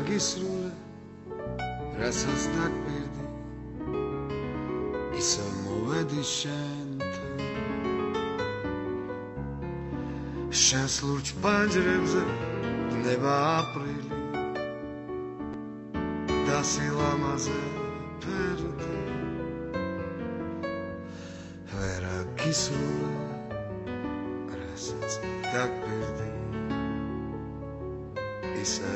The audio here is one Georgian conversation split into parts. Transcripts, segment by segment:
გისრულე რასაც დაგვირდი ისე მოვედი შენთან შენს ლურჯ პანჯრებზე ნება აპრილი და სილამაზე ფერდი ვერა გისრულე რასაც დაგვირდი ისე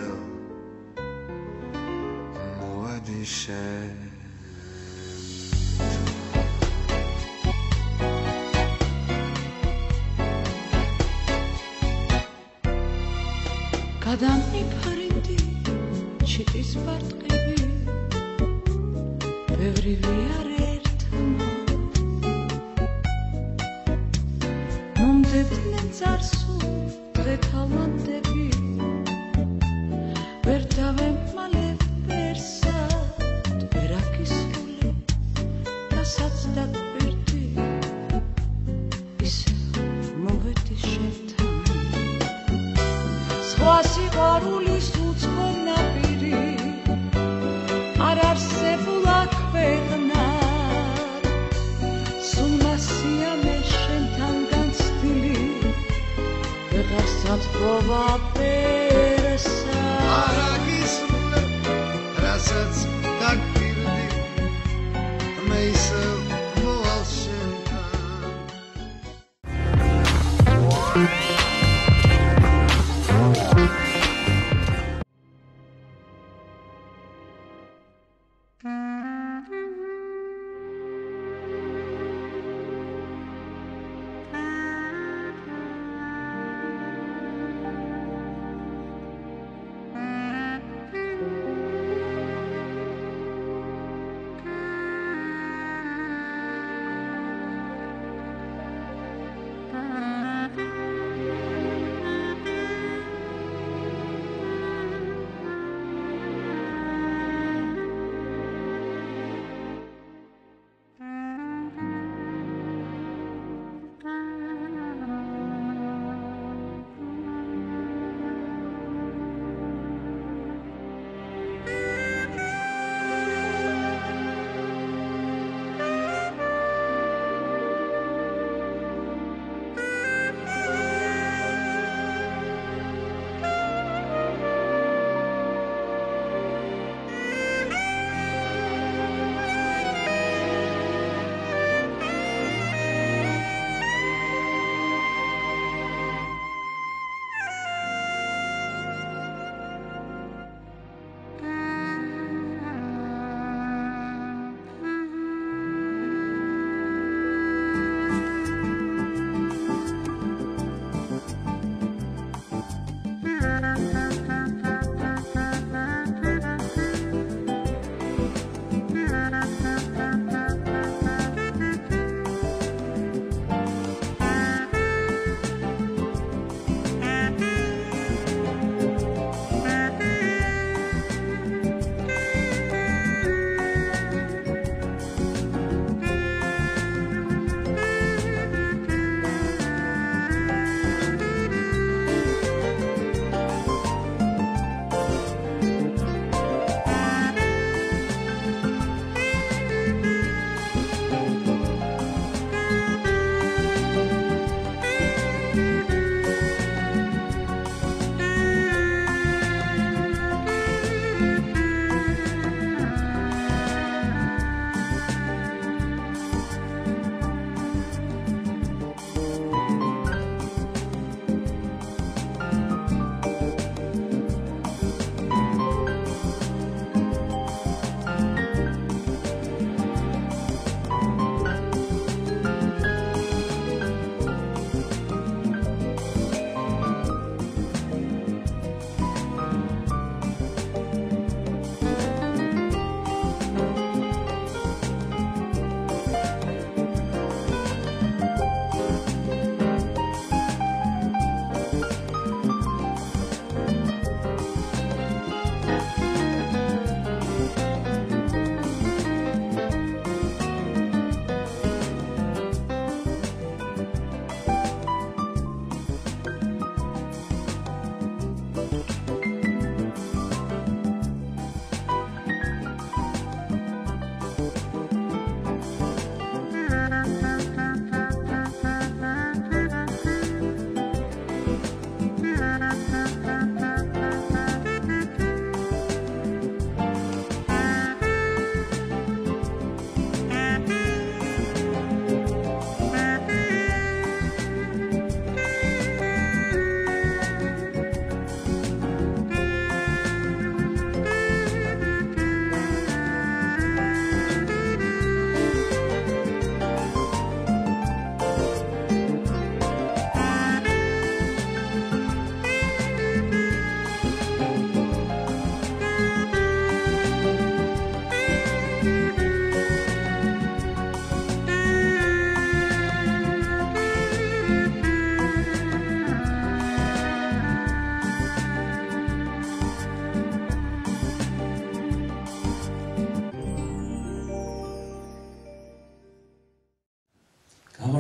მოვედი შენთან გადამიფარინდი ჩიტის ბარტყები ბევრი ვიარ ერთმა მომდებდნენ წარსულ დღეთალანდები ვერ დავემალებ ვერსად ვერაგისრული რასაც დაგვირდი ისე მოვედი შენთან სხვა სიყვარულის უცხო ნაპირი არ არსებულა ქვეყნად სულ მასია მე შენთან განცდილი ვეღარ სათბობა პერესა არა გისრულე რასაც დაგვირდი მე ისე მოვალ შენთან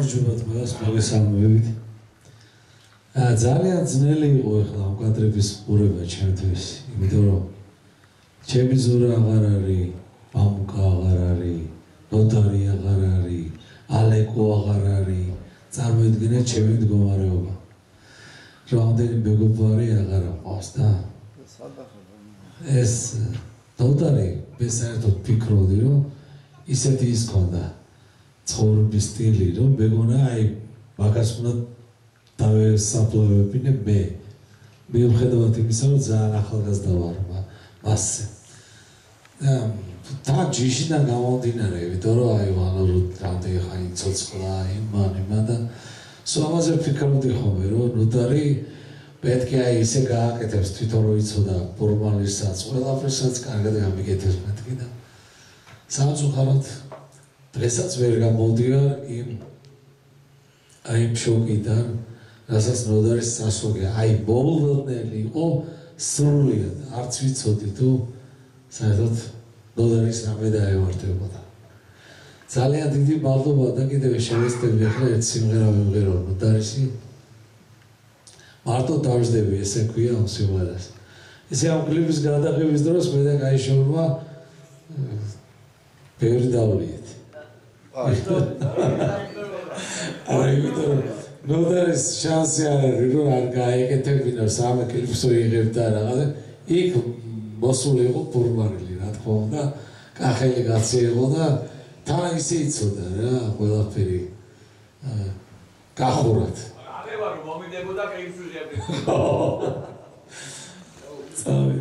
გამარჯობა დღეს მოგესალმებით. ძალიან ძნელი იყო ახლა ამ კადრების ყურება ჩემთვის, იმიტომ რომ ჩემი ზურა აღარ არის, მამუკა აღარ არის, ნოტარი აღარ არის, ალეკო აღარ არის, წარმოიდგინეთ ჩემი მდგომარეობა. რამდენი მეგობარი აღარ აქვს და ეს ნოტარი საერთოდ ფიქრობდი რომ ისეთი ის ქონდა ცხოვრების სტილი რომ მეგონა აი მაგას უნდა დავესაფლავებინე მე მიუხედავად იმისა რომ ძალიან ახალგაზრდა ვარ მასზე და ჯიშიდან გამომდინარე იმიტომ რომ აი ვანორო რამდენი ხანი ცოცხლა იმან და სულ ამაზე ფიქრობდი ხოლმე რომ ნოტარი պետք է აი ისე გააკეთებს თვითონ რომ იცოდა ფორმალისას ყველაფერსაც კარგად გამიგეთებს მეთქი და სამწუხაროდ დღესაც ვერ გამოვდივარ იმ შოკიდან რასაც ნოდარის სასოგე აი მოულოდნელი იყო სრულიად არც ვიცოდი თუ საერთოდ ნოდარის რამე დაევარდებოდა ძალიან დიდი მადლობა და კიდევ შევეცდები ახლა ერთ სიმღერა ვიმღერო ნოდარისი მარტო დავждები ესე ქვია ამ სიმღერას ესე ამ კლიპის გადაღების დროს მე და გაიშოვება ბევრი დავლიეთ აი ვიტყვი ნოდარის შანსი არ არის რომ არ გაეკეთებინოს ამ კლიპს რო იღებდა რაღაცა იქ მოსული იყო ფორმალილი რა თქმა უნდა კახელი კაცი იყო და თან ისე იცოდა რა ყველაფერი გახურად არა ვარ მომიდებოდა კლიპს ვიღებდი წავი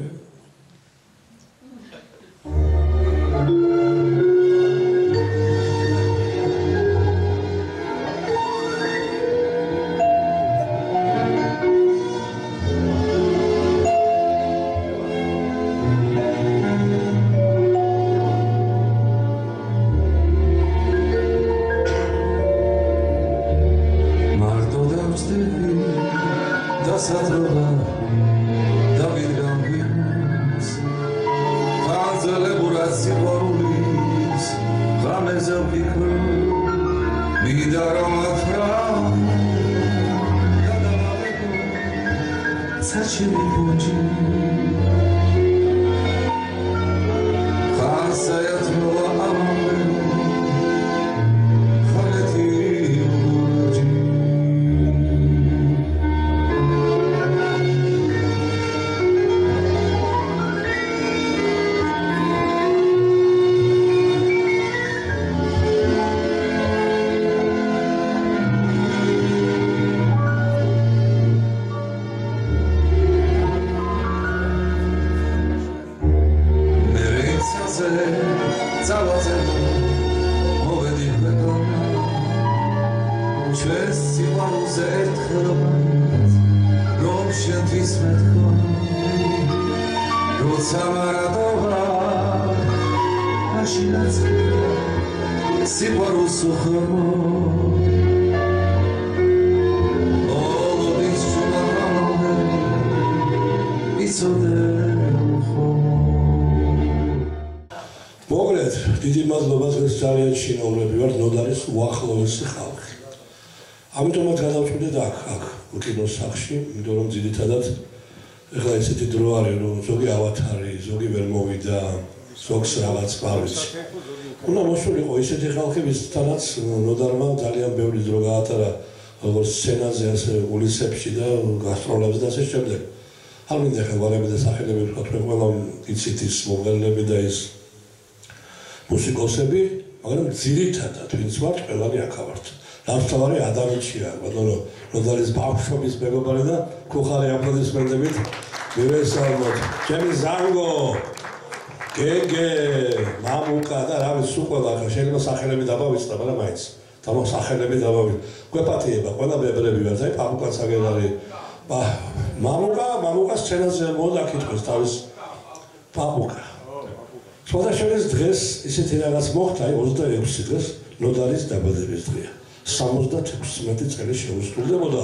დიდი მადლობა დღეს ძალიან შინაურები ვართ ნოდარის უახლოესი ხალხი. ამიტომაც გადავწყვიტეთ აქ კინოს სახლში, იმიტომ რომ ძირითადად ეხლა ესეთი დრო არის რომ ზოგი ავათარი, ზოგი ვერ მოვიდა, ზოგს რაღაც პარვიცი. უნდა მოსულიყო ისეთი ხალხებისთანაც ნოდარმა ძალიან ბევრი დრო გაატარა როგორც სცენაზე, ასე კულისებში და გასტროლებზე და ასე შემდეგ. არ მინდა ხა ვარები და სახელები ვთქვათ, ყველა იცით ის მომღერლები და ის მუსიკოსები, მაგრამ ძირითადად ვინც ვართ, ყველანი აქ ვართ. დავსთავარი ადამიანია, ბატონო, ნოდარის ბავშვობის მეგობარი და ქუხარი აპლოდისმენტებით მივესალმოთ. ჩემი ზანგო, გეგე, მამუკა და რა ვიცი, ყველა ხა შეიძლება სახელები დაბავიწყდა, მაგრამ მაინც თამო სახელები დაბავიწყდა. გვეპატიება, ყველა ბებრები ვართ, აი პაპუკაც აგერ არის. მამუკა სცენაზე მოდაკითხეს თავის პაპუკა. სხვადასხვა დღეს ისეთი რაღაც მოხდა, აი 26 დღეს ნოდარის დაბადების დღეა. 76 წელი შეუსრულდებოდა.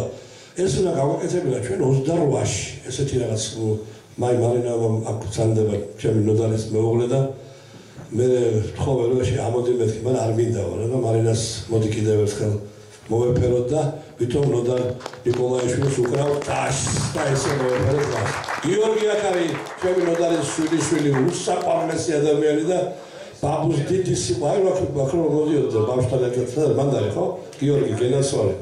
ეს უნდა გავაკეთებინა ჩვენ 28-ში. ესეთი რაღაც მარინამ აქცანდება ჩემი ნოდარის მეუღლე და მე თხოვე რომ ამოდი მეთქი, მაგრამ არ მინდა ვარ და მარინას მოდი კიდევ ერთხელ მოვეფეროთ და ვითომ ნოდარ ნიკოლაიშვილს უკრავ ტაშს და ესე მოვეფეროთ მას. გიორგი აქარი ჩემი ნოდარის შვილი უსაყვარლესი ადამიანი და ბაბუს დიდი სიყვარული აქვს მოდიოდა ბავშვთან ერთად მანდარი ხო? გიორგი გენასვალი.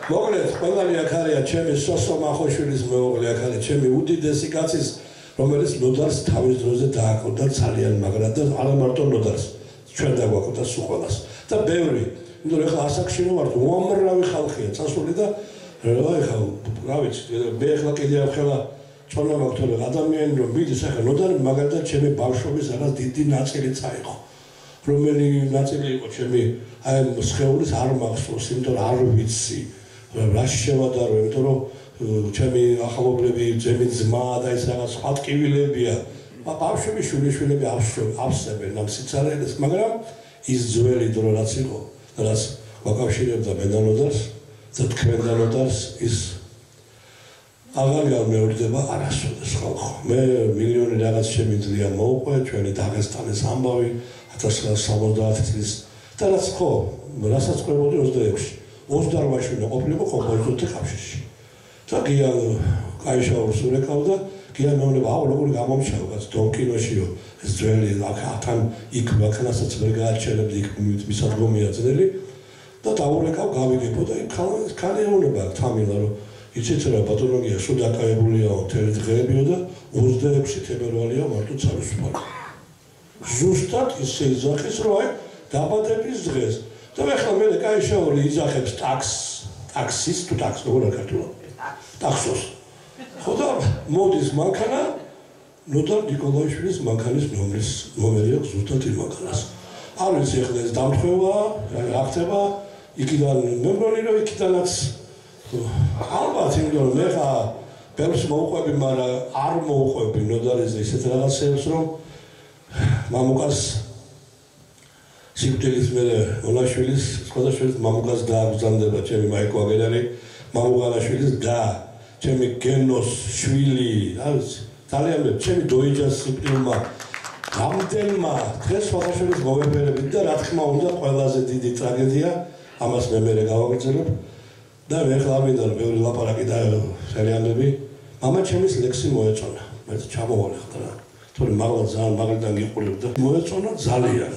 მოკლედ ყველანი აქარია ჩემი სოსო მახოშვილის მეუღლე აქარი ჩემი უდიდესი კაცის რომელიც ნოდარს თავის დროზე დააკონდა ძალიან მაგრად და არა მარტო ნოდარს ჩვენ დაგვაკონდა სულ ყველას და ბევრი იმიტომ რომ ეხლა ასაკში რო ვართ უამრავი ხალხია წასული და ეხლა რა ვიცი მე ეხლა კიდე ახლა წონა მაქვს თორე ადამიანი რომ მიდის ახლა ნოდარი მაგალითად ჩემი ბავშვობის რაღაც დიდი ნაწილი წაიღო რომელი ნაწილი იყო ჩემი აი სხეულის არ მახსოვს იმიტომ რომ არ ვიცი რა შევადარო იმიტომ რომ ჩემი ახალობლები ძემი ძმა და ეს რაღაც სხვა ტკივილებია ბავშვები შვილიშვილები ავსებენ ამ სიცარიელეს მაგრამ ის ძველი დრო რაც იყო რაც მოკავშირეობდა მედანოდარს და თქვენდანოდარს ის აღარ გამეორდება არასოდეს ხალხო მე მილიონი რაღაც ჩემი ძლია მოუყვე ჩვენი დაღესტანის ამბავი 1970 წლის და რაც ხო რასაც ყვებოდი 26-ში 28 შვილი ყოფილიყო კომპოზიტორთა კავშირში და გიან კაიშაურს ურეკავდა გიან მეუბნება აუ როგორი გამომჩავა დონ კინოშიო ეს ძველი თან იქ ვაქნასაც ვერ გააჩერებდი იქ მისადგომია ძნელი და დაურეკავ გავიგებო და იქ ქალეუნება თამილა რომ იცით რა პათოლოგია სულ დაკავებულია მთელი დღეებიო და 26 თებერვალია მარტო ცალისუფალი ზუსტად ისე იძახეს რომ აი დაბადების დღეს და ახლა მე კაიშაური იძახებს ტაქსის თუ ტაქს როგორ ქართულად ტაქსოს ხოდა მოდის მანქანა ნოდარ ნიკოლაიშვილის მანქანის ნომერი აქვს ზუსტად იმ მანქანას არ ვიცი ახლა ეს დამთხევა რა ხდება იქიდან მე მგონი რომ იქიდანაც ალბათ იმიტომ რომ მე ხა ბევრს მოუყვები მაგრამ არ მოუყვები ნოდარიზე ისეთ რაღაცებს რომ მამუკას სიკვდილის მერე ოლაშვილის სხვადასხვა მამუკას დააგზავნება ჩემი მაიკო აგერარი მამუკანაშვილის და ჩემი გენოს შვილი არის ძალიან მე ჩემი დოიჯას სიკვდილმა რამდენმა დღეს სხვადასხვა მოვეფერებით და რა თქმა უნდა ყველაზე დიდი ტრაგედია ამას მე გავაგრძელებ და მე ხლა მინდა რომ ბევრი ლაპარაკი და სერიალები მამა ჩემის ლექსი მოეწონა მე ჩამოვალე ხდა თორე მაგალ ძალიან მაგალიდან გიყურებდა მოეწონა ძალიან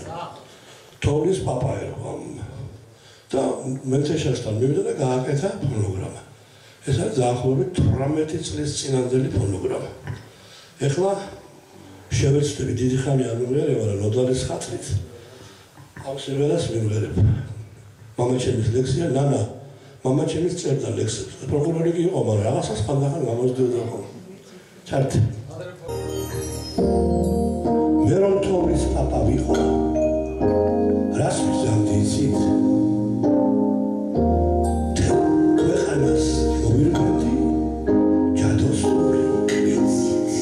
თოვლის პაპაერო და მელჩაშასთან მივიდა და გააკეთა ფონოგრამა ეს არის დაახლოებით 18 წლის წინანდელი ფონოგრამა ეხლა შევეცდები დიდი ხანი არ მივიღება რა ნოდარის ხათრით ამ სიმღერას მივიღებ მამა ჩემის ლექსია ნანა მამა ჩემის წერდა ლექსებს პროკურორი კი იყო მაგრამ რაღაცას ხანდახან გამოსდევდა ხოლმე ჩარტ მე რომ თოვლის პაპა ვიყო რას ვიზამდი იცით ქვეყანას მოვირგებდი ჯადოსნური კბილით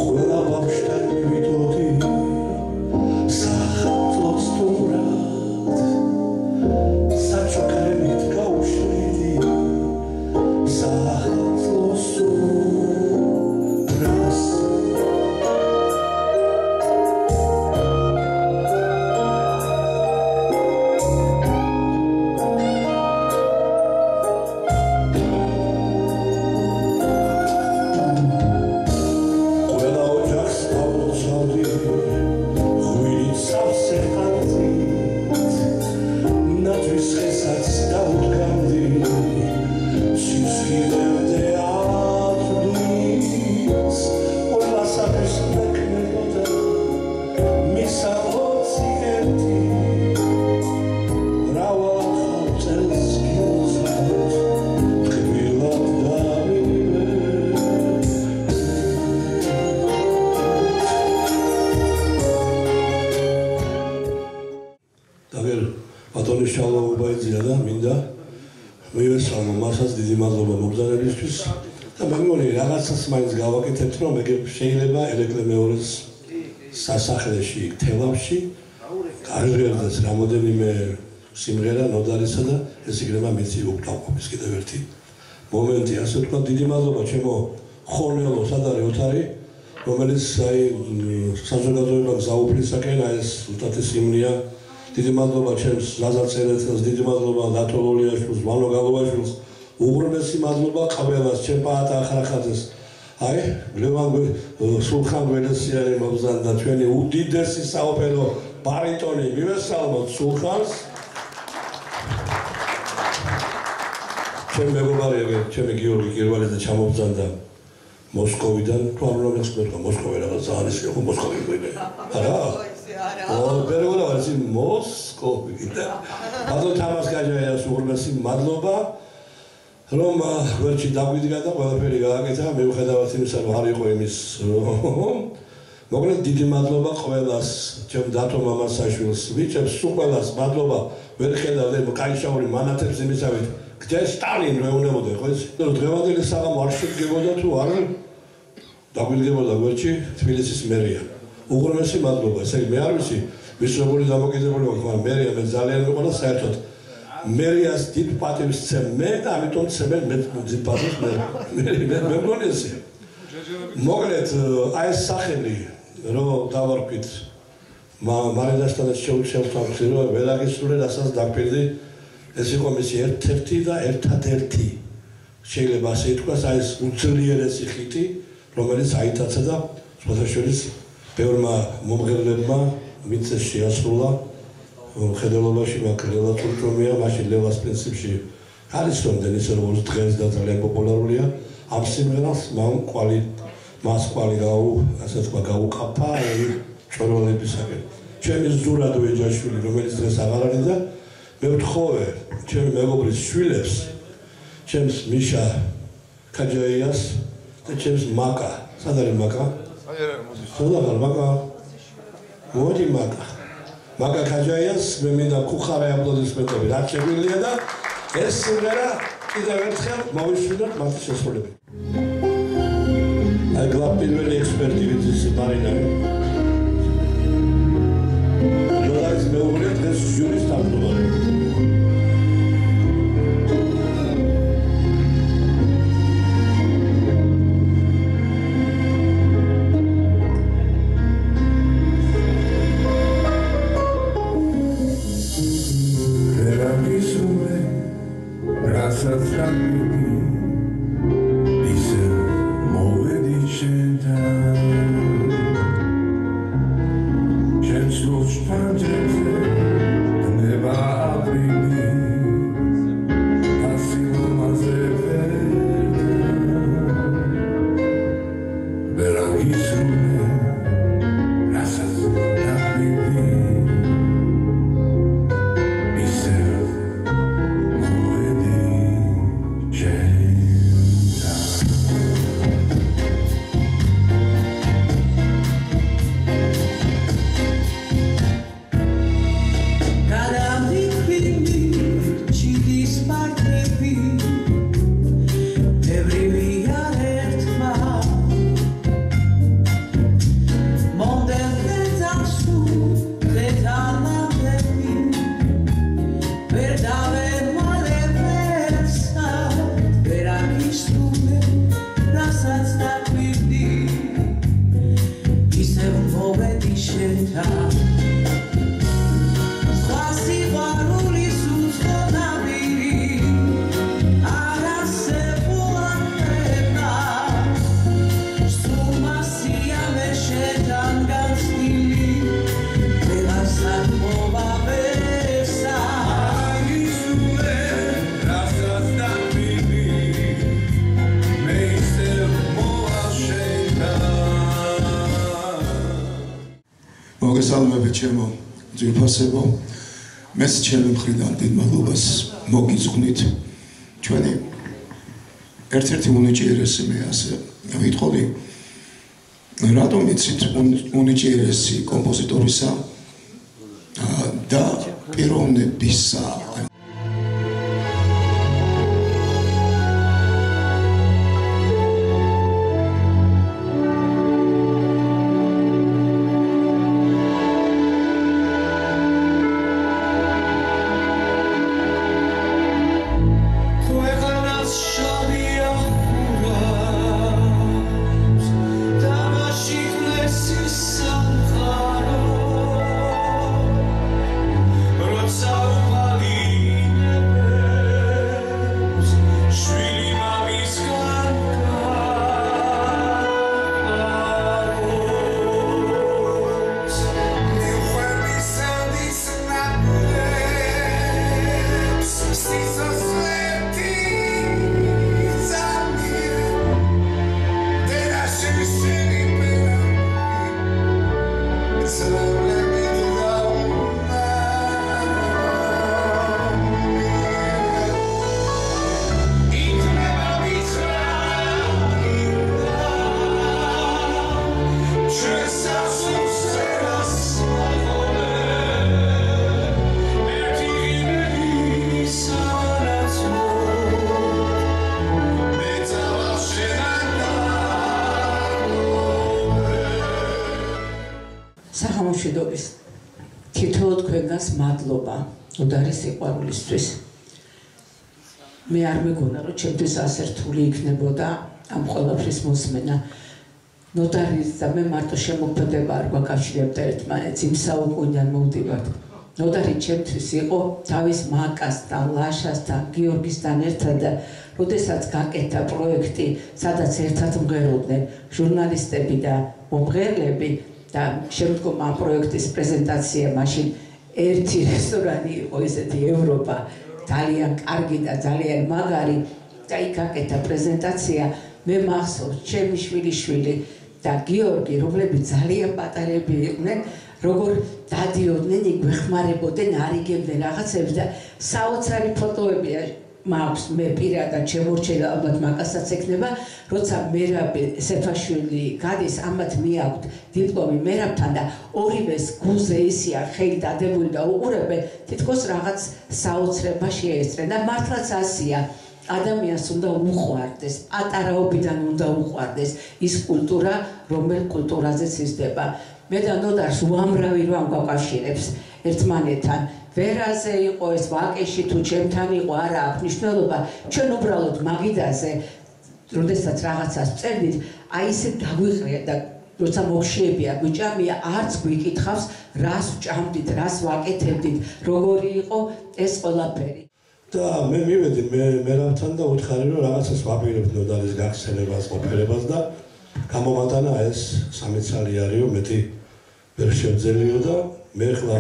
ყველა ბავშვთან მივიდოდი სახელმწიფო სტუმრად საჩუქრებით გაუშვიდი სახელმწიფო სტუმრას მაინც გავაკეთებთ რომ მე შეიძლება ელეკლე მეორის სასახლეში თელავში გარჟერდეს რამოდენიმე სიმღერა ნოდარისა და ეს იქნება მიწი უკტავყოფის კიდევ ერთი მომენტი ასე თქვა დიდი მადლობა ჩემო ხონელო სადარი ოთარი რომელიც აი საზოგადოება გზაუფლისაკენ აი ეს უტათი სიმნია დიდი მადლობა ჩემს ლაზარ წერეთელს, დიდი მადლობა დათო ლოლიაშვილს, ვანო გალოვაშვილს, უღრმესი მადლობა ყველას, ჩემ პაატა ახარახაძეს. აი, ლევან სულხან გველესიანი მოგზაურდა ჩვენი უდიდესი საოპერო ბარიტონი, მივესალმოთ სულხანს. ჩემ მეგობარია, ჩემი გიორგი კირვალიძე ჩამოგზაურდა მოსკოვიდან, თუ არ უნდა მეხსოვრო, მოსკოვი რაღაც არის, ხო მოსკოვი გვინე. არა? ბერგოლა არის მოსკოვი და ბატონ თამას გაჯაიას უღრმესი მადლობა რომ ვერჩი დაგვიდგა და ყველაფერი გააკეთა მიუხედავად იმისა რომ არ იყო იმის მოკლედ დიდი მადლობა ყველას ჩემ დათო მამასაშვილს ვიჭებს სულ ყველას მადლობა ვერ ხედავ კაიშაური მანათებს იმისავით გჯერ სტალინ მეუნებოდა ხო ეს დღევანდელი საღამო არ შედგებოდა თუ არ დაგვიდგებოდა ვერჩი თბილისის მერია უღრმესი მადლობა ესე იგი მე არ ვიცი მისრებული დამოკიდებულება ხო მერია მე ძალიან მიყვარს საერთოდ მერიას დიდ პატივს ვცემ მე და ამიტომ ვცემენ მე დიდ პატივს მე მგონი ესე მოკლედ აი ეს სახელი რომ დავარქვით მარინასთან შევთავაზე რომ ველაგისრული რასაც დაგპირდი ეს იყო მისი ერთ-ერთი და ერთადერთი შეიძლება ასე ითქვას აი ეს უძლიერესი ხიტი რომელიც აიტაცა და სხვადასხვა ბევრმა მომღერლებმა ვინც ეს შეასრულა ხედელობაში მაგრელა თურქომია მაშინ ლევას პრინციპში არის რომდენ ისე როგორც დღეს და ძალიან პოპულარულია ამ სიმღერას მას კვალი ასე თქვა გაუკაფა ჩოროლებისაკენ ჩემი ზურადო ეჯაშვილი რომელიც დღეს აღარ არის და მე ვთხოვე ჩემი მეგობრის შვილებს ჩემს მიშა კაჯაიას და ჩემს მაკა სად არის მაკა მოდი მაკა კაჯაიას მე მინდა ხუხარე აპლოდისმენტები რა შეგვიძლია და ეს სიმღერა კიდევ ერთხელ მოვისმინოთ მათი შესრულებით აი გლაპილველი ექსპერტი ვიცი მარინარი ჯოლაის მეუღლე დღეს ჟურის თავმჯდომარე მოგესალმებით ჩემო ძვირფასებო მეც ჩემი მხრიდან დიდ მადლობას მოგიძღვნით ჩვენი ერთ-ერთი უნიჭიერესი მე ასე ვიტყოდი რატომ იცით უნიჭიერესი კომპოზიტორისა და პიროვნებისა საღამოშვიდობის თითოეულ თქვენგანს მადლობა ნოდარის სიყვარულისთვის. მე არ მეგონა რომ ჩემთვის ასე რთული იქნებოდა ამ ყველაფრის მოსმენა. ნოდარის და მე მარტო შემოქმედება არ გვაკავშირებდა ერთმანეთს, იმ საუკუნიდან მოვდივართ. ნოდარი ჩემთვის იყო თავის მაკასთან, ლაშასთან, გიორგისთან ერთად და როდესაც გაკეთა პროექტი, სადაც ერთად მღეროდნენ ჟურნალისტები და მომღერლები და შემდგომ ამ პროექტის პრეზენტაცია მაშინ ერთი რესტორანი იყო ესეთი ევროპა, ძალიან კარგი და ძალიან მაგარი და იქ გაკეთა პრეზენტაცია, მე მახსოვს ჩემი შვილიშვილი და გიორგი, რომლებიც ძალიან პატარები იყვნენ, როგორ დადიოდნენ, იგვეხმარებოდნენ, არიგებდნენ რაღაცებს და საოცარი ფოტოებია მაქვს მე პირადად შემორჩენილი, ალბათ მაკასაც ექნება, როცა მერაბ სეფაშვილი გადის, ამათ მიაქვთ დიპლომი მერაბთან და ორივეს გულზე ისია ხელი დადებული და უყურებენ, თითქოს რაღაც საოცრება შეესწრენ და მართლაც ასია. ადამიანს უნდა უყვარდეს, პატარაობიდან უნდა უყვარდეს ის კულტურა, რომელ კულტურაზეც იზრდება. მე და ნოდარს უამრავი რამ გვაკავშირებს ერთმანეთთან. ვერაზე იყო ეს ვაკეში თუ ჩემთან იყო, არა აქვს მნიშვნელობა. ჩვენ უბრალოდ მაგიდაზე, როდესაც რაღაცას წერდით, აი ესე დაგვიყრია და როცა მოგშიებია, გვიჭამია, არც გვიკითხავს, რას ვჭამდით, რას ვაკეთებდით, როგორი იყო ეს ყველაფერი. და მე მივედი მერაბთან და უთხარი რომ რაღაცას ვაპირებთ ნოდარის გახსენებას, ყოფილებას და გამომატანა ეს 3 წელი არისო, მეტი ვერ შევძელიო და მე ხლა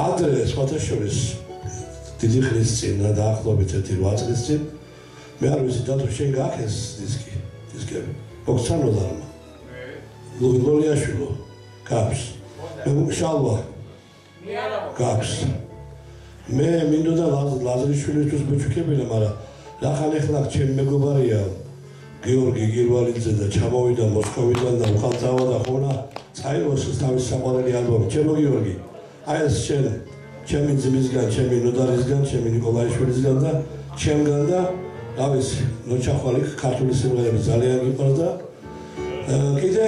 ადრე სხვათა შორის დიდი ხნის წინ და დაახლოებით 1-8 წლის წინ მე არ ვიცი დათო შენ გაქვს დისკები მოგცა ნოდარმა ლოლიაშვილო გაქვს მე შალვა გაქვს მე მინდოდა ლაზრიშვილისთვის ბუჩქებინა, მაგრამ რახან ეხლა ჩემი მეგობარია გიორგი გირვალიძე და ჩამოვიდა მოსკოვიდან და უხალწავა და ხონა წაიღოს თავის საყვარელი ალბომი. ჩემო გიორგი, აი ეს ჩემი ძმისგან, ჩემი ნოდარისგან, ჩემი ნიკოლაიშვილისგან და ჩემგან და რა ვიცი, ნოჩახვალი ქართული სიმღერები ძალიან გიყვარს და კიდე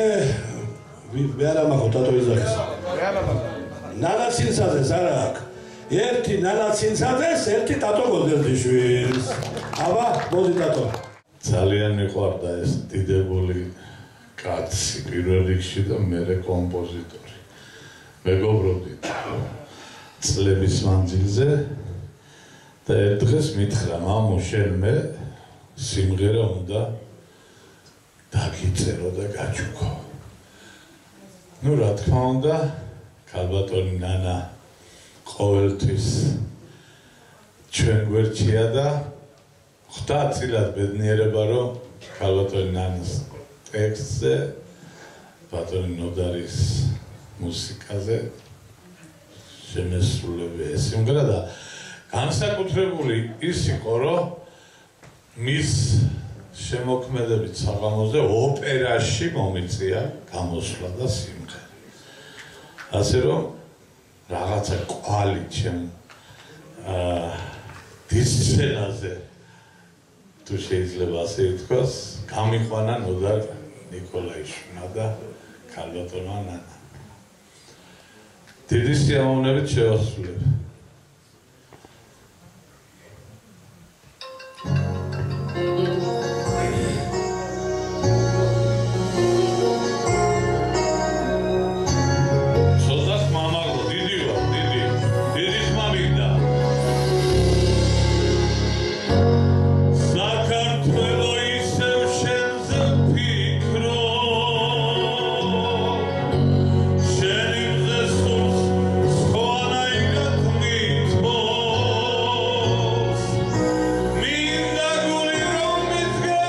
მე არ ამახო დათო იზახის. ნანაცინსაძეს არა აქვს. ერთი ნანაცინსაძეს, ერთი დათო გოდერძიშვილს. აბა, მოდი დათო. ძალიან მიყვარდა ეს დიდებული კაცი პირველ რიგში და მერე კომპოზიტორი. მეგობრობდით წლების მანძილზე და ერთ დღეს მითხრა, მამო, შენ მე სიმღერა უნდა დაგიწერო და გაჩუქო. ნუ რა თქმა უნდა, ქალბატონი ნანა ყოველთვის ჩვენ გვერდშია და ხვდა წილად ბედნიერება, რომ ქალბატონი ნანას ტექსტზე, ბატონი ნოდარის მუსიკაზე შემესრულებია ეს სიმღერა და განსაკუთრებული ის იყო, რომ მის შემოქმედებით საღამოზე ოპერაში მომიწია გამოსვლა და სიმღერა. ასე რომ რაღაცა კვალი ჩემ დისცენაზე თუ შეიძლება ასე ითქვას, გამიყვანა ნოდარ ნიკოლაიშვილმა და ქალბატონმა ნანა. დიდი სიამოვნებით შევასრულებ. Minda guli rom mitge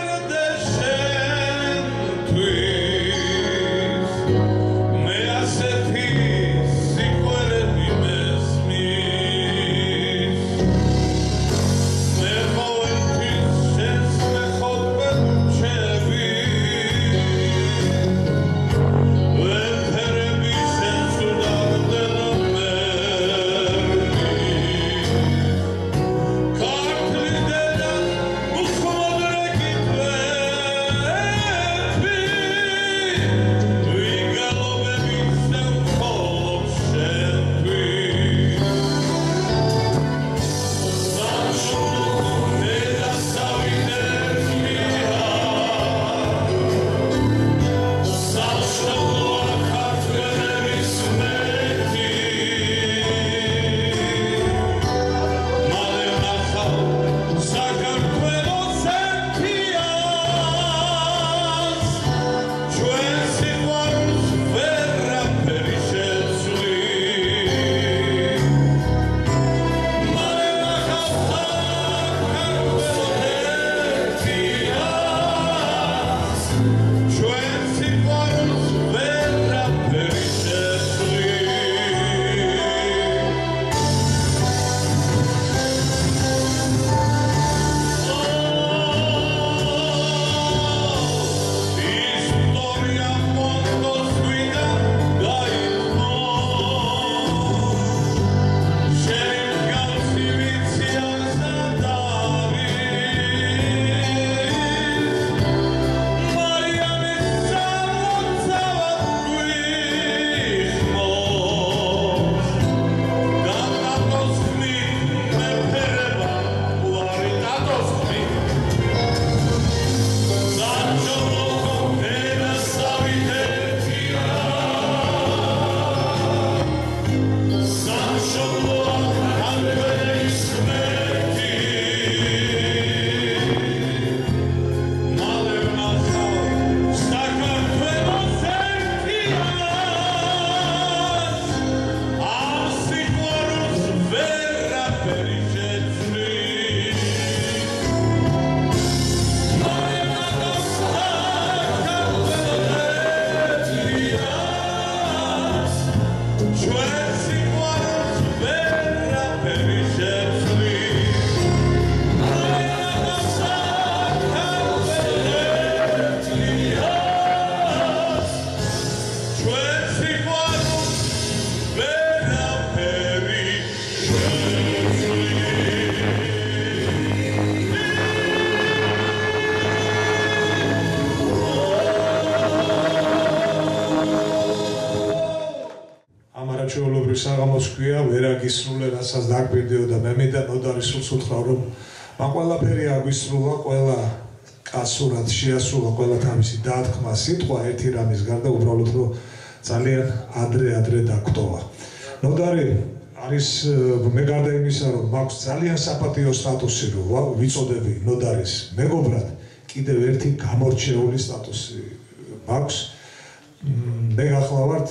აბსოლუტური საღამოს ქვია, ვერ აგისრულე, რასაც დაგვირდიო და მე მინდა ნოდარის სულს უთხრა, რომ მან ყველაფერი აგვისრულა, ყველა კაცურად შეასრულა ყველა თავისი დათქმა, სიტყვა ერთი რამის გარდა უბრალოდ რომ ძალიან ადრე დაგტოვა. ნოდარი არის მე გარდა იმისა, რომ მაქვს ძალიან საპატიო სტატუსი, რომ ვიწოდები ნოდარის მეგობრად, კიდევ ერთი გამორჩეული სტატუსი მაქვს. მე გახლავართ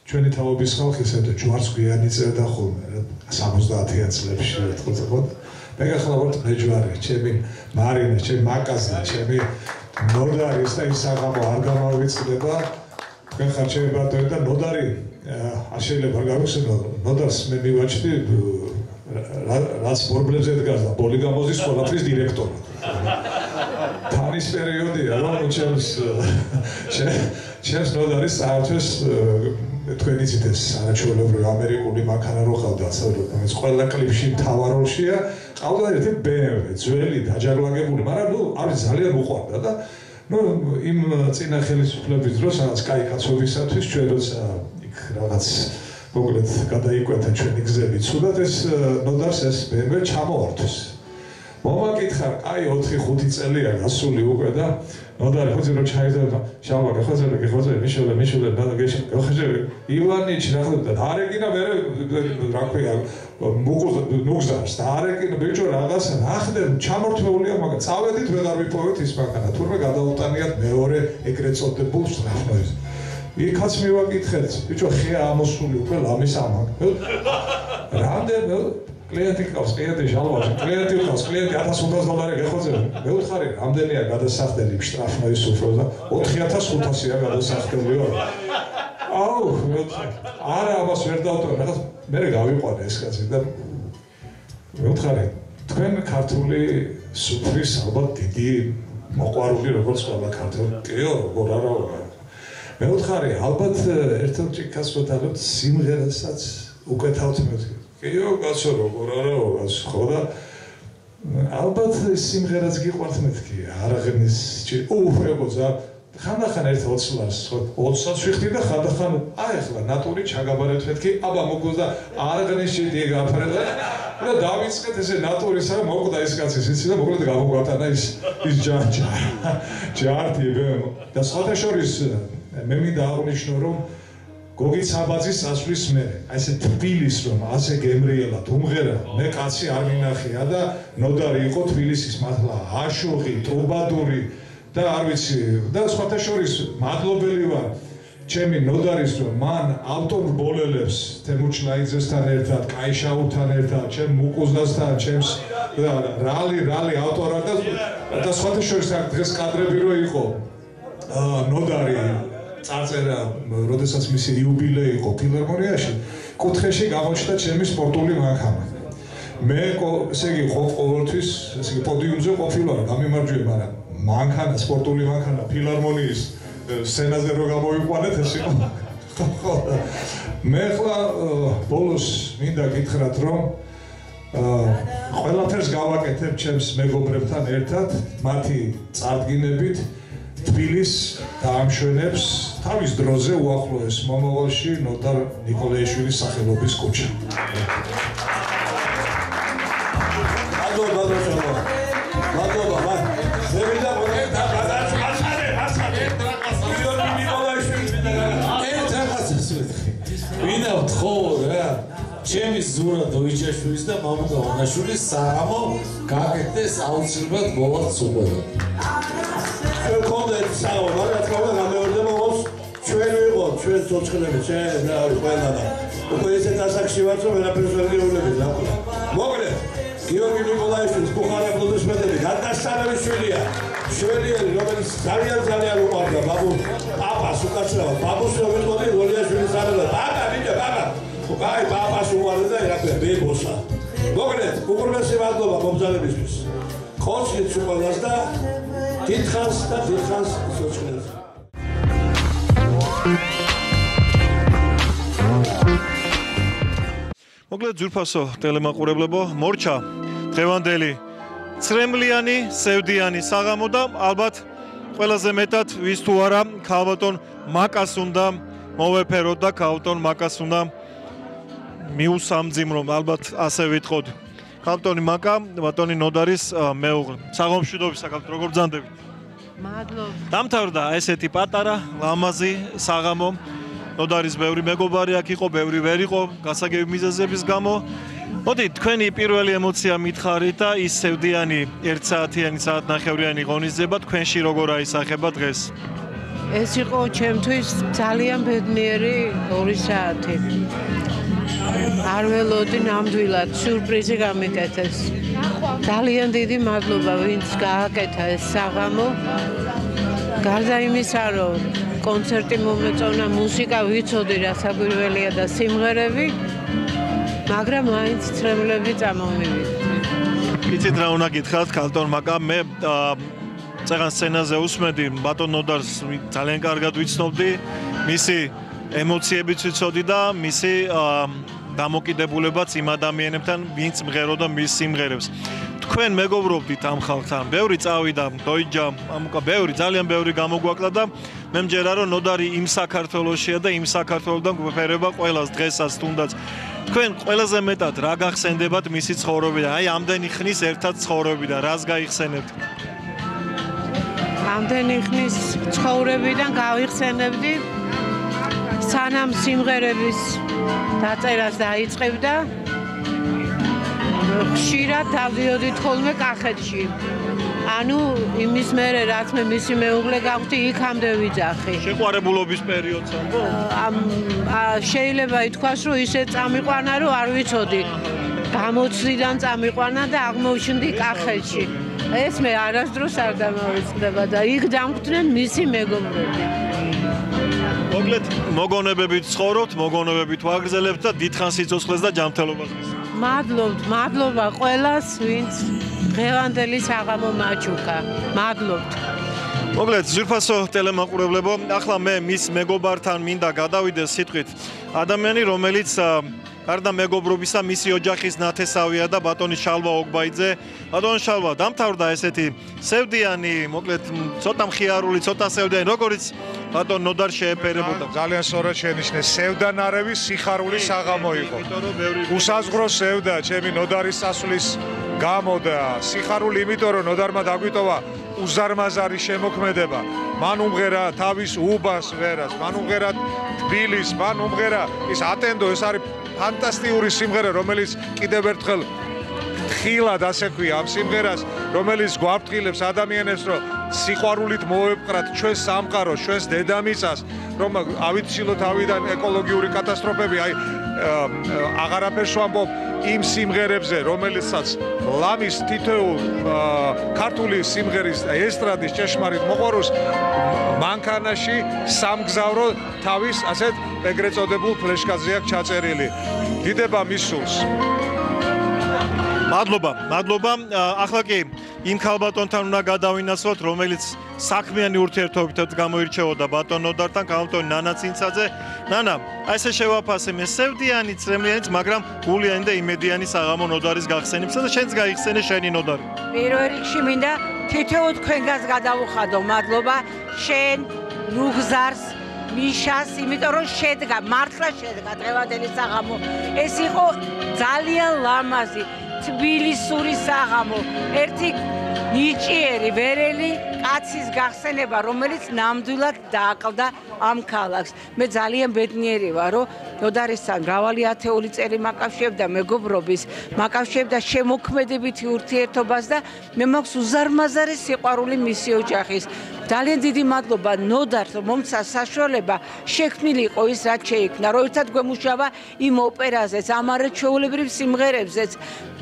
ჩვენი თაობის ხალხი, ესეთი ჯვარს გვიანი წერდა ხოლმე, 70-იან წლებში ერთხელ. მე გახლავართ მეჯვარე, ჩემი მარინა, ჩემი მაკაზი, ჩემი ნოდარის და ის საღამო არ გამოვიწყდება. თქვენ ხარ ჩემი ბატონი და ნოდარი არ შეიძლება არ გავიხსენო, ნოდარს მე მივაჩნდი რაც ბორბლებზე დგას და პოლიგამოზის სკოლაფრის დირექტორი. თანის პერიოდია, რომ ჩემს ნოდარის საერთოს თქვენ იცით ეს არაჩვეულებრივი ამერიკული მანქანა რო ხავდა, რომელიც ყველა კლიპში მთავარ როლშია, ყავდა ერთი BMW, ძველი, დაჯაგლაგებული, მაგრამ არის ძალიან უყვარდა და იმ წინა ხელისუფლების დროს, რაღაც კაი კაცობისათვის ჩვენ როცა იქ რაღაც მოკლედ გადაიკვეთა ჩვენი გზები, ცუდად ეს ნოდარს ეს BMW ჩამოართვეს. მომაკითხა, აი 4-5 წელია გასული უკვე და ნოდარი ხოძი რო ჩაიძება, შალვა გეხოძე, მიშულე და გეხოძე, ივანიჩ ნახდა და არეკინა მე რა ქვია, მუგზარს და არეკინა ბიჭო რაღაც ნახდე, ჩამორთმეულია, მაგრამ წავედით ვეღარ ვიპოვეთ ის მანქანა, თურმე გადაუტანიათ მეორე ეგრეთ წოდებულ შტრაფნოებს. იქაც მივაკითხეთ, ბიჭო ხეა ამოსული უკვე ლამის ამაკ. რამდენი კლიენტი ყავს, კლიენტი შალვაში, კლიენტი ყავს, კლიენტი $1,200 გეხოძე. მე ვთხარი, რამდენია გადასახდელი შტრაფნოის უფრო და 4500-ია გადასახდელი. აუ, არა ამას ვერ დავტოვე, რაღაც მე გავიყვანე ეს კაცი და მე ვთხარი, თქვენ ქართული სუფრის ალბათ დიდი მოყვარული როგორც ყველა ქართველი. კიო, როგორ არა. მე ვთხარი, ალბათ ერთ-ერთ ჭიქას ვთვალოთ სიმღერასაც უკეთავთ მე. კიო, კაცო, როგორ არა, ხო და ალბათ სიმღერაც გიყვართ მეთქი, არაღნის უხებოცა ხანდახან ერთ 20 ლარს, 20-ს ვიხდი და ხანდახან ახლა ნატური ჩაგაბარეთ მეთქი, აბა მოგვდა და არაღნის შედი გაფრედა და დავიწყეთ ესე ნატურისა მოკვდა ეს კაცი სიცი და მოკლედ გამოგვატანა ის ჯართი და სხვათა შორის მე მინდა აღნიშნო რომ გოგიც აბაძის ასვლის მე, აი ესე თბილის რომ ასე გემრიელად უმღერა, მე კაცი არ მინახია და ნოდარი იყო თბილისის მართლა აშუღი, ტრუბადური და არ ვიცი და სხვათა შორის მადლობელი ვარ ჩემი ნოდარის რომ მან ავტორ ბოლელებს თემუჩნაიძესთან ერთად, კაიშაურთან ერთად, ჩემ მუკუზდასთან, ჩემს რალი ავტორად და სხვათა შორის დღეს კადრები რო იყო ნოდარი წარწერა, როდესაც მისი იუბილეი იყო ფილარმონიაში, კუთხეში გამოჩნდა ჩემი სპორტული მანქანა. მე ესე იგი ყოველთვის ესე იგი პოდიუმზე ყოფილვარ, გამიმარჯვე, მაგრამ მანქანა, სპორტული მანქანა ფილარმონიის სცენაზე რო გამოვიყვანეთ, ეს იყო. მე ახლა ბოლოს მინდა გითხრათ, რომ ყველაფერს გავაკეთებ ჩემს მეგობრებთან ერთად, მათი წარდგინებით თბილის დაამშვენებს თავის დროზე უახლოეს მომავალში ნოდარ ნიკოლაიშვილის სახელობის კუჩა. მადლობა. მე მინდა და ვინა ვთხოვ რა ჩემი ზურა დოიჩაშვილის და მამუკა ვანაშვილის საღამო გაკეთდეს აუცილებლად მოვართ უყურებთ. კონდეთ საო, მაგრამ თქმა უნდა გამეორდება ოს ჩვენ ვიყოთ, ჩვენ ცოცხლები, ჩვენ რა ყველა და უკვე ესეთ ასაკში ვართ, რომ ვერაფერს ვერ გეუბნებით რა ყველა. მოკლედ, გიორგი ნიკოლაიშვილის ბუხარებლის მეტები გადასწავლების შვილია. შვლიერი, რომელიც ძალიან უყვარდა ბაბუ პაპას უკაცრავად. ბაბუს რომ ვიტყოდი როლიაშვილის არადა. ბაბა, ბიჭო, ბაბა. აი პაპას უყვარდა და რა ბებოსა. მოკლედ, უყურმესი მადლობა მომზადებისთვის. ხოცლით უყურას და დიდხანს სოციალიზმს. მოკლედ ძვირფასო ტელემაყურებლებო, მორჩა დღევანდელი ცრემლიანი, სევდიანი საღამო და ალბათ ყველაზე მეტად ვის თუ არა ქალბატონ მაკას უნდა მოვეფეროთ და ქალბატონ მაკას უნდა მიუსამძიმრო, ალბათ ასე ვიტყოდ. კანტონი მაკა, ბატონი ნოდარის მეუღლე. საღამოშვიდობის საკალთ როგორ ბრძანდებით? მადლობა. დამთავრდა ესეთი პატარა, ლამაზი საღამო. ნოდარის ბევრი მეგობარი აქ იყო, ბევრი ვერ იყო, გასაგები მიზეზების გამო. მოდი, თქვენი პირველი ემოცია მითხარით და ის სევდიანი 1 საათიანი, საათნახევრიანი ღონისძიება თქვენში როგორ აისახება დღეს? ეს იყო ჩემთვის ძალიან ბედნიერი 2 საათი. არ ველოდი ნამდვილად სიურპრიზი გამიკეთეს. ძალიან დიდი მადლობა ვინც გააკეთა ეს საღამო. გარდა იმისა, რომ კონცერტი მომეწონა, მუსიკა ვიცოდი რა საგვირველია და სიმღერები, მაგრამ მაინც ცრემლები წამომივიდა. იცით რა უნდა გითხრათ, კანტონ მაკა, მე წეგან სცენაზე უსმენდი ბატონ ნოდარს ძალიან კარგად ვიცნობდი, მისი ემოციებიც ვიცოდი და მისი დამოკიდებულებაც იმ ადამიანებთან, ვინც მღეროდა მის სიმღერებს. თქვენ მეგობრობდით ამ ხალხთან, ბევრი წავიდა, დოიჯა, ამუკა ბევრი, ძალიან ბევრი გამოგვაკლა და მე მჯერა რომ ნოდარი იმ საქართველოშია და იმ საქართველოდან გვეფერება ყველას დღესაც თუნდაც. თქვენ ყველაზე მეტად რა გახსენდებათ მისი ცხოვრებიდან? აი ამდენი ხნის ერთად ცხოვრებიდან, რას გაიხსენებთ? ამდენი ხნის ცხოვრებიდან გავიხსენებდი სანამ სიმღერების დაწერას დაიწყებდა, ხშირად დავდიოდით ხოლმე კახეთში. ანუ იმის მერე რაც მე მისი მეუღლე გავხდი, იქამდე ვიძახი. შეყვარებულობის პერიოდს ამბობ? შეიძლება ითქვას, რომ ისე წამიყვანა, რომ არ ვიცოდი. გამოცდიდან წამიყვანა და აღმოჩნდი კახეთში. ეს მე არასდროს არ დამოვიწყდება და იქ დამკვდნენ მისი მეგობრები. მოკლედ, მოგონებებით ცხოვრობთ, მოგონებებით ვაგრძელებთ და დიდხანს სიცოცხლეს და ჯანმრთელობას გისურვებთ. მადლობა ყველას, ვინც დღევანდელი საღამო მაჩუქა. მადლობთ. მოკლედ, ზურფასო ტელემაყურებლებო, ახლა მე მის მეგობართან მინდა გადავიდე სიტყვით. ადამიანი, რომელიც გარდა მეგობრობისა მისი ოჯახის ნათესავია და ბატონი შალვა ოგბაიძე. ბატონი შალვა, დამთავრდა ესეთი სევდიანი, მოკლედ, ცოტა მხიარული, ცოტა სევდიანი, როგორიც ბატონ ნოდარ შეეფერებოდა. ძალიან სწორად შენიშნე, სევდანარევი სიხარული საღამო იყო. უსაზღრო სევდა ჩემი ნოდარის სასulis გამო და სიხარული იმიტომ რომ ნოდარმა დაგვიტოვა უზარმაზარი შემოქმედება. მან უმღერა თავის უბას ვერას, მან უმღერა თბილის, მან უმღერა ის ატენდო, ეს არის ფანტასტიკური სიმღერა, რომელიც კიდევ ერთხელ თხილად ასე ქვია ამ სიმღერას, რომელიც გვაფრთხილებს ადამიანებს, რომ სიყვარულით მოვეპყრათ ჩვენს სამყაროს, ჩვენს დედამიწას, რომ ავიცილოთ ავიდან ეკოლოგიური კატასტროფები, აი აღარაფერს ვამბობ იმ სიმღერებზე, რომელიცაც ლამის თითოეულ ქართული სიმღერის ესტრადის ჭეშმარიტ მოყვარულს მანქანაში სამგზავრო თავის ასეთ ეგრეთ წოდებულ ფლეშკაზე აქვს ჩაწერილი. დიდება მისულს. მადლობა. ახლა კი იმ ქალბატონთან უნდა გადავინაცვლოთ, რომელიც საქმიანი ურთიერთობითაც გამოირჩეოდა ბატონ ნოდართან, ქალბატონი ნანა ცინცაძე. ნანა, აი ესე შევაფასე მე სევდიანი, წრემლიანიც, მაგრამ გულიანი და იმედიანი საღამო ნოდარის გახსენებისა და შენც გაიხსენე შენი ნოდარი. პირველ რიგში მინდა თითოეულ თქვენგანს გადავუხადო მადლობა შენ, ლუგზარს, მიშას, იმიტომ რომ შედგა, მართლა შედგა დღევანდელი საღამო. ეს იყო ძალიან ლამაზი თბილისური საღამო, ერთი ნიჭიერი ვერელი კაცის გახსენება, რომელიც ნამდვილად დააკლდა ამ ქალაქს. მე ძალიან ბედნიერი ვარ, რომ ნოდარისთან მრავალი ათეული წელი მაკავშირებდა მეგობრობის, მაკავშირებდა შემოქმედებითი ურთიერთობას და მე მაქვს უზარმაზარი სიყვარული მისი ოჯახის. ძალიან დიდი მადლობა ნოდარს, რომ მომცა საშუალება შექმნილი იყო ის, რაც შეიქმნა, რომ ერთად გვემუშავა იმ ოპერაზეც, ამ არაჩვეულებრივ სიმღერებზეც.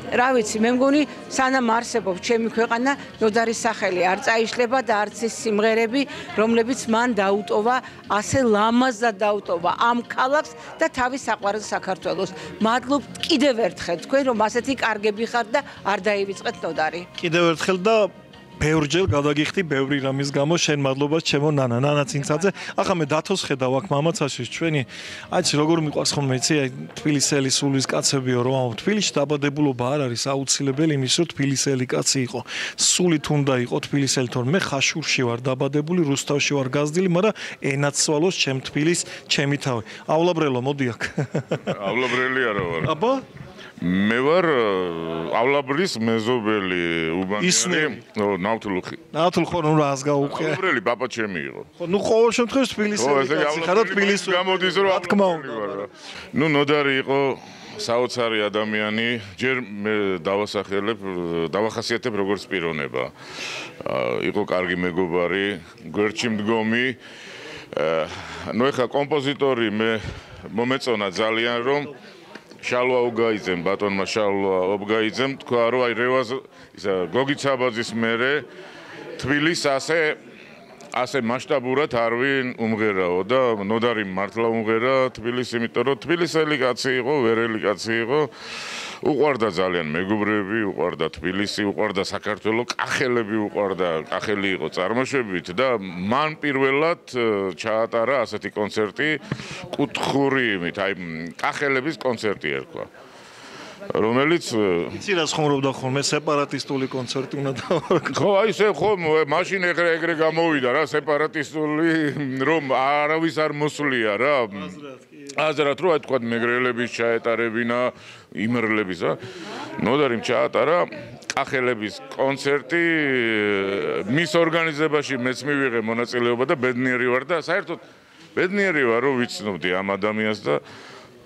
რა ვიცი, მე მგონი სანამ არსებობს ჩემი ქვეყანა, ნოდარის სახელი არ წაიშლება და არც ის სიმღერები, რომლებიც მან დაუტოვა, ასე ლამაზად დაუტოვა ამ ქალაქს და თავის საყვარელ საქართველოს. მადლობთ კიდევ ერთხელ თქვენ, რომ ასეთი კარგები ხართ და არ დაივიწყეთ ნოდარი. კიდევ ერთხელ და ბევრჯერ გადაგიხდი ბევრი რამის გამო შენ მადლობა ჩემო ნანა ნანაცინცაძე ახლა მე დათოს ხედავ აქ მამაცაშვილს ჩვენი აიცი როგორ მიყვარს ხოლმე იცი აი თბილისელი სულის კაცებიო რომ თბილისში დაბადებულობა არ არის აუცილებელი იმის რომ თბილისელი კაცი იყო სულით უნდა იყო თბილისელი თორე მე ხაშურში ვარ დაბადებული რუსთავში ვარ გაზრდილი მაგრამ ენაც სვალოს ჩემ თბილის ჩემი თავი ავლაბრელო მოდი აქ ავლაბრელი არა ვარ აბა მე ვარ ავლაბრის მეზობელი უბანიანი ნავთლუხი ხო ნუ რას გაუყე ავლაბრელი ბაბა ჩემი იყო ხო ნუ ყოველ შემთხვევაში თბილისელი კაცი ხარ და თბილისში გამოდის რომ თქმა უნდა ნუ ნოდარი იყო საოცარი ადამიანი ჯერ მე დავახასიათებ როგორც პიროვნება იყო კარგი მეგობარი გვერდში მდგომი ნუ ეხა კომპოზიტორი მე მომეწონა ძალიან რომ შალვა უგაიძემ ბატონმა შალვა ობგაიძემ თქვა რომ აი რევაზ ისა გოგი ცაბაძის მერე თბილისს ასე მასშტაბურად არ ვინ უმღერაო და ნოდარი მართლა უმღერა თბილისს იმიტომ რომ თბილისელი კაცი იყო ვერელი კაცი იყო უყვარდა ძალიან მეგობრები უყვარდა თბილისი უყვარდა საქართველო კახელები უყვარდა კახელი იყო წარმოშობით და მან პირველად ჩაატარა ასეთი კონცერტი კუთხური იმით აი კახელების კონცერტი ერქვა რომელიც იცი რა ხუმრობდა ხოლმე სეპარატისტული კონცერტი უნდა დავარქვა ხო აი ესე ხო მაშინ ეგრე გამოვიდა რა სეპარატისტული რომ არავის არ მოსვლია რა აზრად რო აი თქვა მეგრელების ჩაეტარებინა იმერლების რა ნოდარიმ ჩაატარა კახელების კონცერტი მის ორგანიზებაში მეც მივიღე მონაწილეობა და ბედნიერი ვარ და საერთოდ ბედნიერი ვარ რომ ვიცნობდი ამ ადამიანს და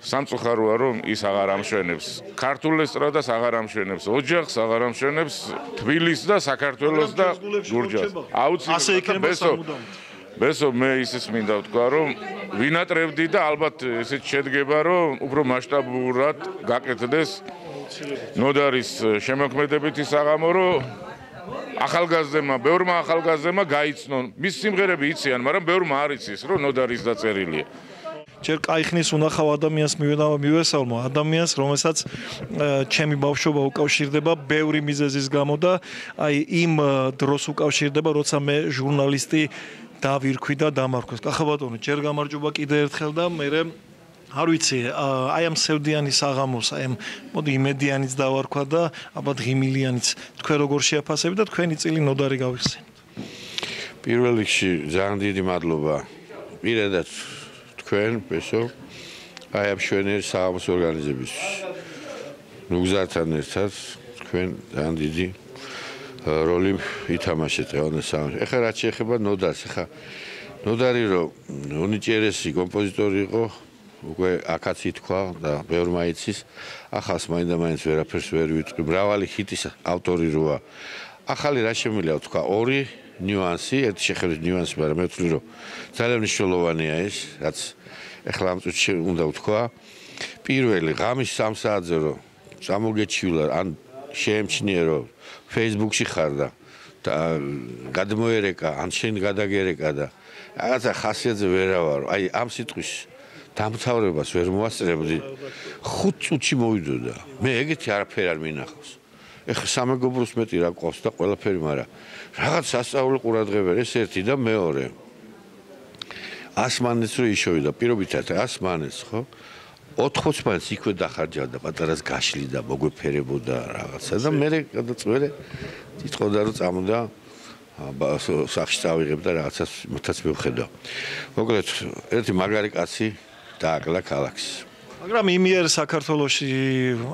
სამწუხაროა რომ ის აღარ ამშვენებს ქართულ ესტრადას აღარ ამშვენებს ოჯახს აღარ ამშვენებს თბილისს და საქართველოს და გურჯაანს აუცილებლად ბესო მე ისიც მინდა ვთქვა რომ ვინატრებდი და ალბათ ესეც შედგება რომ უფრო მასშტაბურად გაკეთდეს ნოდარის შემოქმედებითი საღამო რომ ახალგაზრდებმა ბევრმა ახალგაზრდებმა გაიცნონ მის სიმღერები იციან მაგრამ ბევრმა არ იცის რომ ნოდარის დაწერილია ჯერ კაიხნის უნახავ ადამიანს მივესალმო ადამიანს რომელსაც ჩემი ბავშვობა უკავშირდება ბევრი მიზეზის გამო და აი იმ დროს უკავშირდება როცა მე ჟურნალისტი დავირქვი და დამარქვეს კახა ბატონო ჯერ გამარჯობა კიდე ერთხელ და მე არ ვიცი აი ამ სევდიანის აღამოს აი ამ მოდი იმედიანიც დავარქვა და აბა ღიმილიანიც თქვენ როგორ შეაფასებით და თქვენი წილი ნოდარი გავიხსენეთ პირველ რიგში ძალიან დიდი მადლობა პირადად თქვენ ბესო აი ამ შვენიერ საღამოს ორგანიზებისთვის ნუგზართან ერთად თქვენ ძალიან დიდი როლი ითამაშეთ დღევანდელ საღამოში ეხლა რაც შეეხება ნოდარს ეხლა ნოდარი რომ უნიჭიერესი კომპოზიტორი იყო უკვე აქაც ითქვა და ბევრმა იცის ახალს მაინდა-მაინც ვერაფერს ვერ ვიტყვი მრავალი ჰიტის ავტორი როა ახალი რა შემიძლია ვთქვა ორი ნიუანსი ერთი შეხედვით ნიუანსი მაგრამ მე ვთვლი რომ ძალიან მნიშვნელოვანია ეს რაც ეხლა ამ წუთში უნდა ვთქვა პირველი ღამის 3 საათზე რომ წამოგეჩილა ან შეემჩნიე რომ Facebook-ში ხარ და გადმოერეკა ან შენ გადაგერეკა და რაღაცა ხასიათზე ვერავარო აი ამ სიტყვის დამთავრებას ვერ მოასწრებდი 5 წუთში მოვიდოდა მე ეგეთი არაფერი არ მინახავს ეხლა სამეგობროს მეტი რა ყავს და ყველაფერი მაგრამ რაღაც სასწაული ყურადღება ეს ერთი და მეორე ასმანეც რო იშოვიდა პირობითად ასმანეც ხო 80 მანს იქვე დახარჯავდა პატარას გაშლიდა მოგვეფერებოდა რაღაცა და მე გადაწყვეტე თვითონ რომ წამოდა სახში წავიღებ და რაღაცას მათაც მივხედავ მოკლედ ერთი მაგარი კაცი დააკლა ქალაქს მაგრამ იმიერ საქართველოში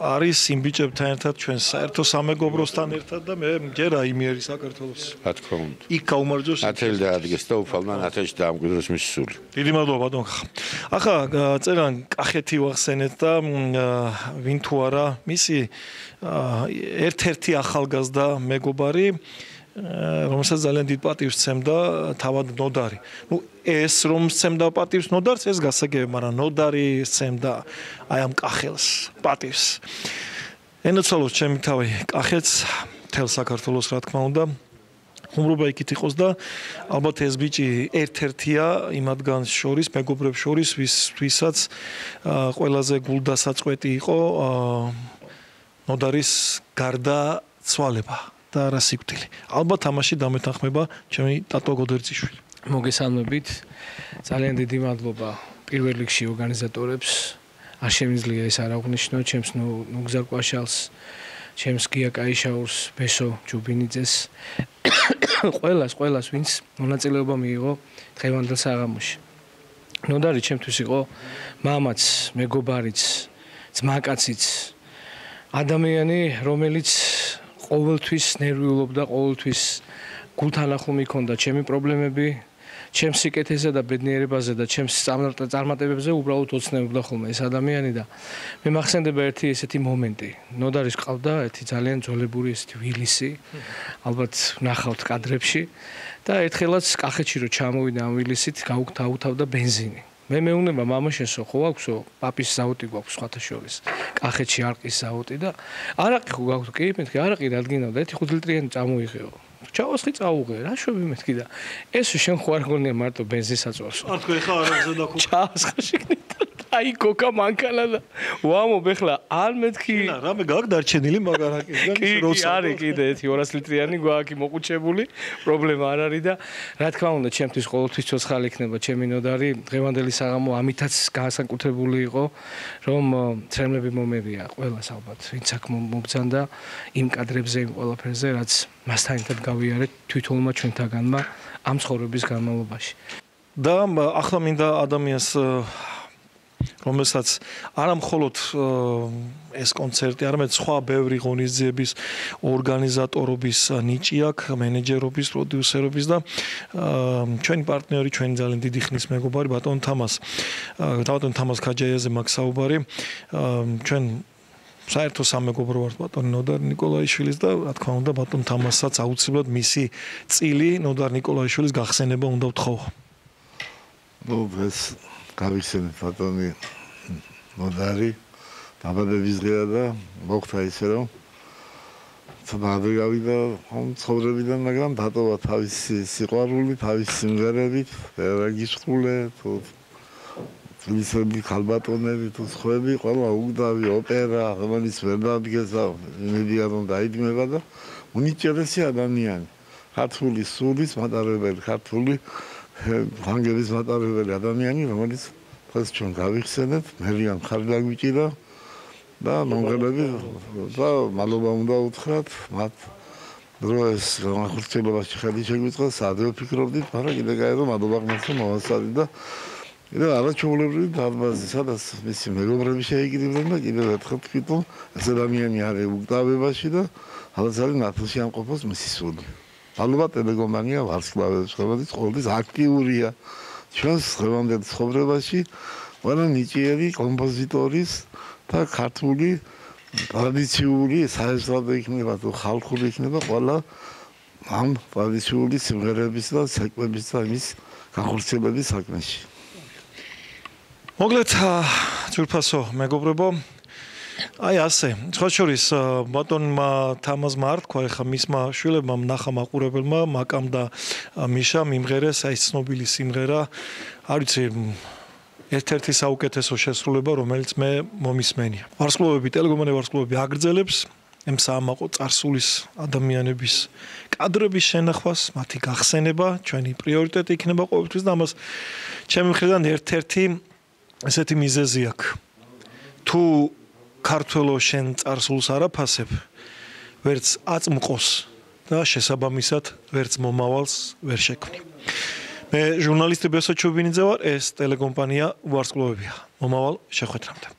არის იმ ბიჭებთან ერთად ჩვენ საერთო სამეგობროსთან ერთად და მე მგერა იმიერი საქართველოს რა თქმა უნდა იქ გაუმარჯოს ათელი დაადგეს და უფალმან ათელში დაამკვიდროს მისი სული დიდი მადლობა ბატონ ახლა წერან კახეთი ვახსენეთ და ვინ თუ არა მისი ერთ-ერთი ახალგაზრდა მეგობარი რომელსაც ძალიან დიდ პატივს სცემდა თავად ნოდარი. ნუ ეს რომ სცემდა პატივს ნოდარს ეს გასაგებია, მაგრამ ნოდარი სცემდა აი ამ კახელს პატივს. ენაცვალოს ჩემი თავი კახეთს, მთელ საქართველოს რა თქმა უნდა. ხუმრობა იქით იყოს და ალბათ ეს ბიჭი ერთ-ერთია იმადგანს შორის, მეგობრებს შორის, ვისაც ყველაზე გულდასაწყვეტი იყო ნოდარის გარდაცვალება. და არა სიკვდილი. ალბათ ამაში დამეთანხმება ჩემი ტატო გოდერძიშვილი. მოგესალმებით. ძალიან დიდი მადლობა პირველ რიგში ორგანიზატორებს. არ შემიძლია ეს არ აღნიშნო ჩემს ნუგზარ კვაშალს, ჩემს გია კაიშაურს, ბესო ჯუბინიძეს. ყველას ვინც მონაწილეობა მიიღო დღევანდელ საღამოში. ნოდარი ჩემთვის იყო მამაც, მეგობარიც, ძმაკაციც, ადამიანი, რომელიც ყოველთვის ნერვიულობდა, ყოველთვის გულთან ახლო მიქონდა ჩემი პრობლემები, ჩემს სიკეთეზე და ბედნიერებაზე და ჩემს წარმატებებზე უბრალოდ ოცნებობდა ხოლმე ეს ადამიანი და მე მახსენდება ერთი ესეთი მომენტი. ნოდარის ყავდა ერთი ძალიან ძველებური ესეთი ვილისი, ალბათ ნახავთ კადრებში და ერთხელაც კახეთში რო ჩამოვიდა ამ ვილისით, გაუთავდა ბენზინი. მე მეუბნება მამაშენსო, ხო აქვსო, პაპის ზაუტი გვაქვს სხვათა შორის. კახეთში არყის ზაუტი და არაყი ხო გაქვთ? კი, მეთქი არაყი რადგინავდა, 1 ლიტრიანი წამოიღეო. ჩავასხი წაუღე, რა შვები მეთქი და ეს შენ ხო არ გონია მარტო ბენზინსაწვავს. არ თქვი ხა არაღზე დაკო. ჩაასხა შეგნით. აი კოკა მანქანა და ვამო ბეხლა არ მეთქი. რამე გაქვს დარჩენილი მაგარაკისგან კი არის კიდე 200 litrიანი გვაქვს მოყუჩებული, პრობლემა არ არის და რა თქმა უნდა ჩემთვის ყოველთვის ცოცხალი იქნება ჩემი ნოდარი. დღევანდელი საღამო ამითაც განსაკუთრებული იყო, რომ ცრემლები მომერია ყველას ალბათ, ვინც აქ მომბძანდა იმ კადრებზე, იმ ყველაფერზე, რაც მასთან ერთად გავიარეთ თვითონმა ჩვენთაგანმა ამ ცხოვრების განმავლობაში. და ახლა მინდა ადამიანს რომელსაც არა მხოლოდ ეს კონცერტი, არამედ სხვა ბევრი ღონისძიების ორგანიზატორობის ნიჭი აქვს, მენეჯერობის, პროდიუსერობის და ჩვენი პარტნიორი, ჩვენი ძალიან დიდი ხნის მეგობარი ბატონ თამას ქაჯაიაზე მაქვს საუბარი. ჩვენ საერთო სამეგობრო ვართ ბატონ ნოდარ ნიკოლაიშვილის და რა თქმა უნდა ბატონ თამასაც აუცილებლად მისი წილი ნოდარ ნიკოლაიშვილის გახსენება უნდა ვთხოვო. ეს გავიხსენეთ ბატონი ნოდარი დაბადების დღეა და მოხდა ისე რომ თამარი გავიდა ცხოვრებიდან, მაგრამ დატოვა თავისი სიყვარული, თავისი სიმღერებით, რა გისხულე თუ ვისები ქალბატონები თუ სხვები, ყველა უგდავი ოპერა, რომელიც ვერ დადგეს და იმედია რომ დაიდგმება და უნიჭერესი ადამიანი. ქართული სულის მატარებელი, ქართული ვანგელის მატარებელი ადამიანი, რომელიც დღეს ჩვენ გავიხსენეთ, მერიან ხარ დაგვიჭირა და მომღერლები და მადლობა უნდა უთხრათ მათ დროს განხორციელებაში ხელი შეგვიწყდა, სადღაც ვფიქრობდით, მაგრამ კიდე გაერო მადლობა გმართო მოვასწარი და კიდე არაჩვეულებრივი დარბაზი, სადაც მისი მეგობრები შეიკრიბნენ და კიდევ ერთხელ ვთქვით, რომ ეს ადამიანი არის უგდავებაში და ალბათ ძალიან ნათლში ამყოფოს მისი სული. მადლობა ტელეკომპანია ვარსკვლავების ხელმძღვანელის ყოველთვის აქტიურია ჩვენს დღევანდელ ცხოვრებაში, ყველა ნიჭიერი კომპოზიტორის და ქართული ტრადიციული საესტრადო იქნება თუ ხალხური იქნება ყველა ამ ტრადიციული სიმღერების და საკვების და იმის განხორციელების საქმეში. მოგლეთ ჯურფასო მეგობრებო, აი ასე, სხვა შორის ბატონმა თამაზმა არ თქვა, ეხა მისმა შვილებმა ნახა მაყურებელმა მაკამ და მიშა მიმღერეს აი ცნობილი სიმღერა, არ ვიცი ერთ-ერთი საუკეთესო შესრულება, რომელიც მე მომისმენია. ვარსკვლავები, ტელეკომპანია ვარსკვლავები აგრძელებს ამ საამაყო წარსულის ადამიანების კადრების შენახვას, მათი გახსენება, ჩვენი პრიორიტეტი იქნება ყოველთვის და ამას ჩემი მხრიდან ერთ-ერთი ესეთი მიზეზი აქვს. თუ ქართველო შენ წარსულს არაფასებ, ვერც აწმყოს და შესაბამისად ვერც მომავალს ვერ შექმნი. მე ჟურნალისტი ბესო ჩუბინიძე ვარ, ეს ტელეკომპანია ვარსკვლავებია. მომავალ შეხვედრამდე.